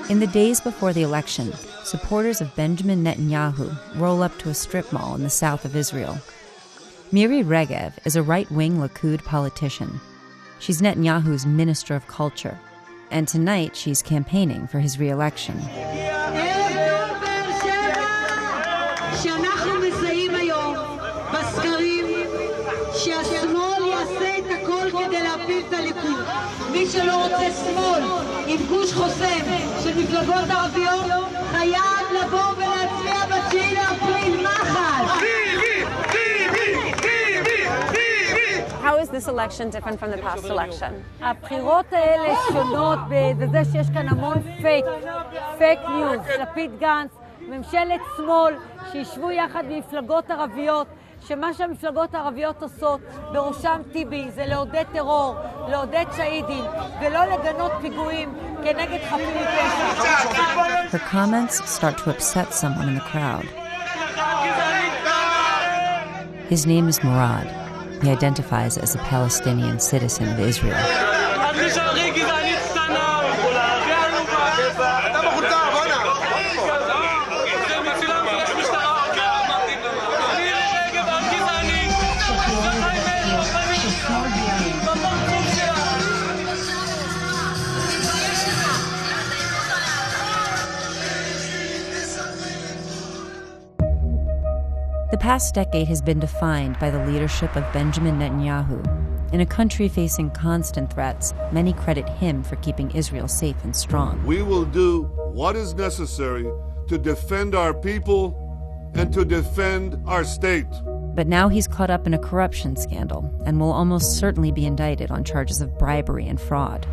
In the days before the election, supporters of Benjamin Netanyahu roll up to a strip mall in the south of Israel. Miri Regev is a right-wing Likud politician. She's Netanyahu's Minister of Culture, and tonight she's campaigning for his re-election. מי שלא רוצה שמאל עם גוש חוסם של מפלגות ערביות חייב לבוא ולהצביע ב9 לאפריל מחל. How is this election different from the past election? הבחירות האלה שונות בזה שיש כאן המון פייק ניוז. לפיד גנץ, ממשלת שמאל שישבו יחד במפלגות ערביות, שמה שהמפלגות הערביות עושות, בראשם טיבי, זה לעודד טרור, לעודד שהידים, ולא לגנות פיגועים כנגד חפים מפשע. Her comments start to upset someone in the crowd. His name is Murad. He identifies as a Palestinian citizen of Israel. The past decade has been defined by the leadership of Benjamin Netanyahu. In a country facing constant threats, many credit him for keeping Israel safe and strong. We will do what is necessary to defend our people and to defend our state. But now he's caught up in a corruption scandal and will almost certainly be indicted on charges of bribery and fraud.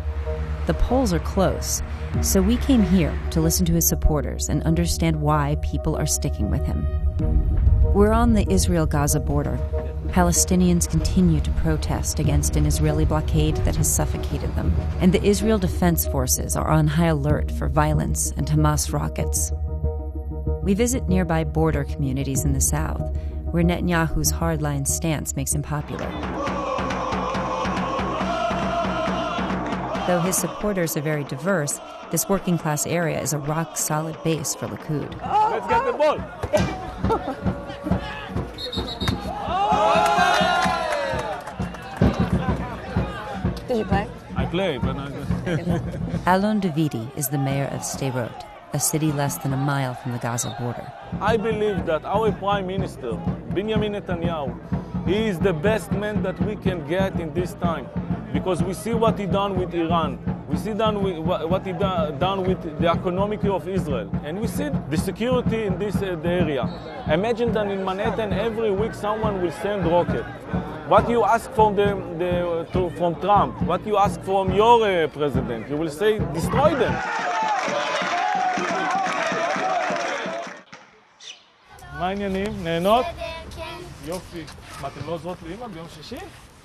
The polls are close, so we came here to listen to his supporters and understand why people are sticking with him. We're on the Israel-Gaza border. Palestinians continue to protest against an Israeli blockade that has suffocated them, and the Israel Defense Forces are on high alert for violence and Hamas rockets. We visit nearby border communities in the south, where Netanyahu's hardline stance makes him popular. Though his supporters are very diverse, this working-class area is a rock-solid base for Likud. Let's get the ball! Did you play? I play, but Alon Davidi is the mayor of Sderot, a city less than a mile from the Gaza border. I believe that our Prime Minister, Benjamin Netanyahu, he is the best man that we can get in this time. Because we see what he done with Iran. We see what he done with the economy of Israel. And we see the security in this the area. Imagine that in Manhattan, every week someone will send rocket. What you ask from from Trump, what you ask from your president, you will say, destroy them. מה העניינים? נהנות? יופי. מה, אתם לא עוזרות לאמא ביום שישי?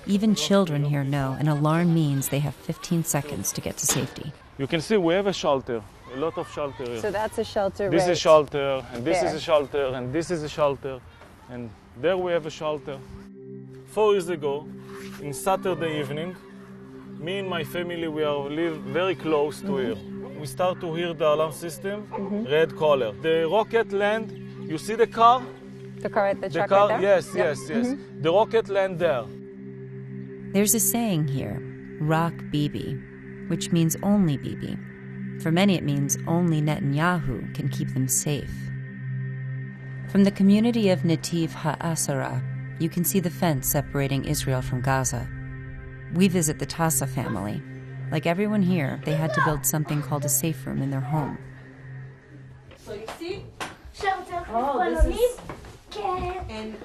Even children here know an alarm means they have 15 seconds to get to safety. You can see we have a shelter, a lot of shelter here. So that's a shelter, This right? is shelter, and this there. is a shelter, and this is a shelter, and there we have a shelter. 4 years ago, in Saturday evening, me and my family, we live very close to here. We start to hear the alarm system, red color. The rocket land, you see the car? The car at the truck car, right there? yes, yes. The rocket land there. There's a saying here, Rak Bibi, which means only Bibi. For many it means only Netanyahu can keep them safe. From the community of Netiv HaAsara, you can see the fence separating Israel from Gaza. We visit the Tassa family. Like everyone here, they had to build something called a safe room in their home. So you see? this is... And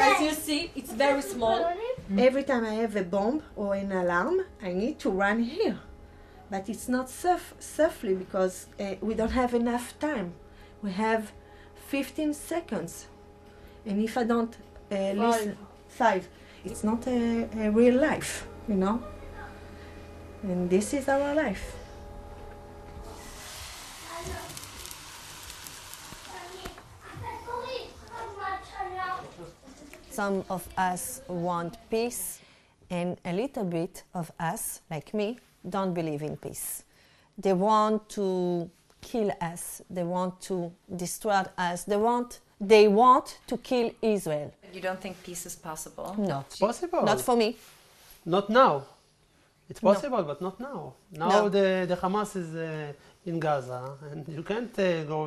as you see, it's very small. Every time I have a bomb or an alarm, I need to run here. But it's not safely because we don't have enough time. We have 15 seconds. And if I don't listen, 5, it's not a real life, you know? And this is our life. Some of us want peace, and a little bit of us, like me, don't believe in peace. They want to kill us. They want to destroy us. They want to kill Israel. You don't think peace is possible? No. It's possible. Not for me. Not now. It's possible, but not now. Now No. the Hamas is in Gaza, and you can't go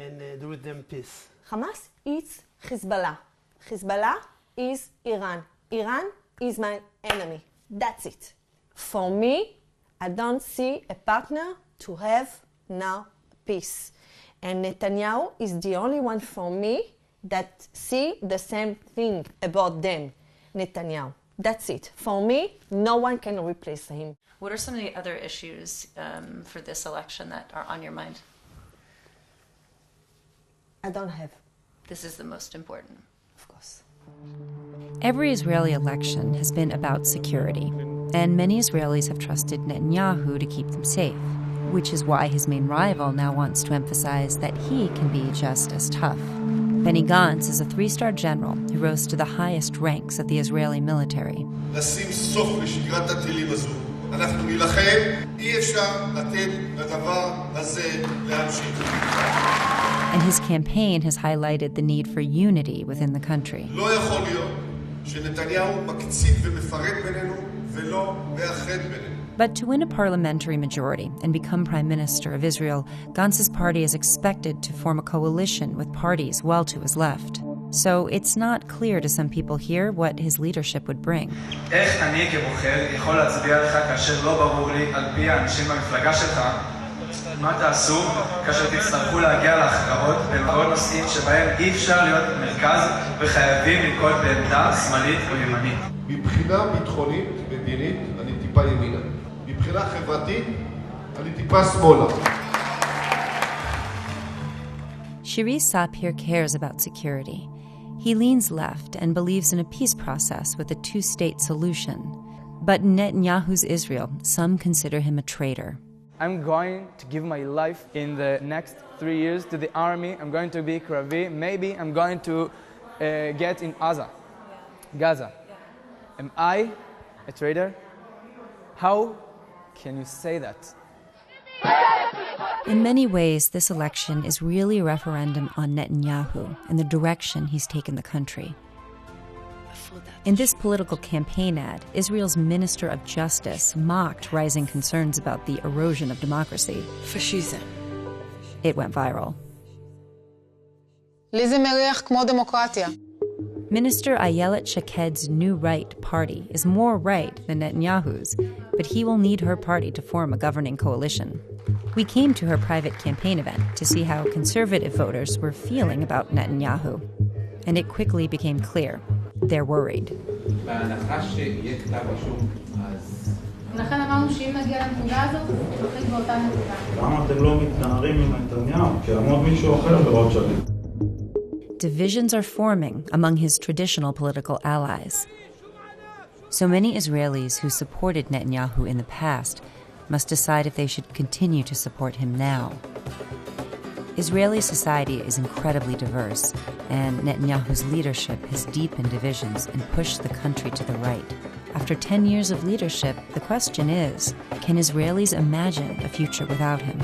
and do with them peace. Hamas is Hezbollah. Hezbollah is Iran. Iran is my enemy. That's it. For me, I don't see a partner to have now peace. And Netanyahu is the only one for me that see the same thing about them, Netanyahu. That's it. For me, no one can replace him. What are some of the other issues for this election that are on your mind? I don't have. This is the most important. Of course. Every Israeli election has been about security, and many Israelis have trusted Netanyahu to keep them safe, which is why his main rival now wants to emphasize that he can be just as tough. Benny Gantz is a 3-star general who rose to the highest ranks of the Israeli military. לשים סוף לשגרת הטילים הזו. אנחנו נילחם, אי אפשר לתת לדבר הזה להמשיך. And his campaign has highlighted the need for unity within the country. לא יכול להיות שנתניהו מקציב ומפרק בינינו ולא מאחד בינינו. But to win a parliamentary majority and become prime minister of Israel, Gantz's party is expected to form a coalition with parties well to his left. So it's not clear to some people here what his leadership would bring. איך אני כבוחר יכול להצביע לך כאשר לא ברור לי על פי האנשים במפלגה שלך מה תעשו כאשר תצטרכו להגיע להכרעות במאות נושאים שבהם אי אפשר להיות מרכז וחייבים לנקוט בעמדה שמאלית או ימנית. מבחינה ביטחונית, מדינית, אני טיפה ימינה. מבחינה חברתית, אני טיפה שמאלה. Shiri Sapir cares about security. He leans left and believes in a peace process with a 2-state solution. But in Netanyahu's Israel, some consider him a traitor. I'm going to give my life in the next 3 years to the army. I'm going to be Kravi. Maybe I'm going to get in Gaza. Am I a traitor? How can you say that? In many ways, this election is really a referendum on Netanyahu and the direction he's taken the country. In this political campaign ad, Israel's Minister of Justice mocked rising concerns about the erosion of democracy. Fascism. It went viral. לי זה מריח כמו דמוקרטיה. Minister Ayelet Shaked's New Right party is more right than Netanyahu's, but he will need her party to form a governing coalition. We came to her private campaign event to see how conservative voters were feeling about Netanyahu. And it quickly became clear. They're worried. לכן אמרנו שאם נגיע לנקודה הזאת, נחליט באותה נקודה. למה אתם לא מתנערים עם נתניהו? שיעמוד מישהו אחר בראש שלי. Divisions are forming among his traditional political allies. So many Israelis who supported Netanyahu in the past must decide if they should continue to support him now. Israeli society is incredibly diverse, and Netanyahu's leadership has deepened divisions and pushed the country to the right. After 10 years of leadership, the question is, can Israelis imagine a future without him?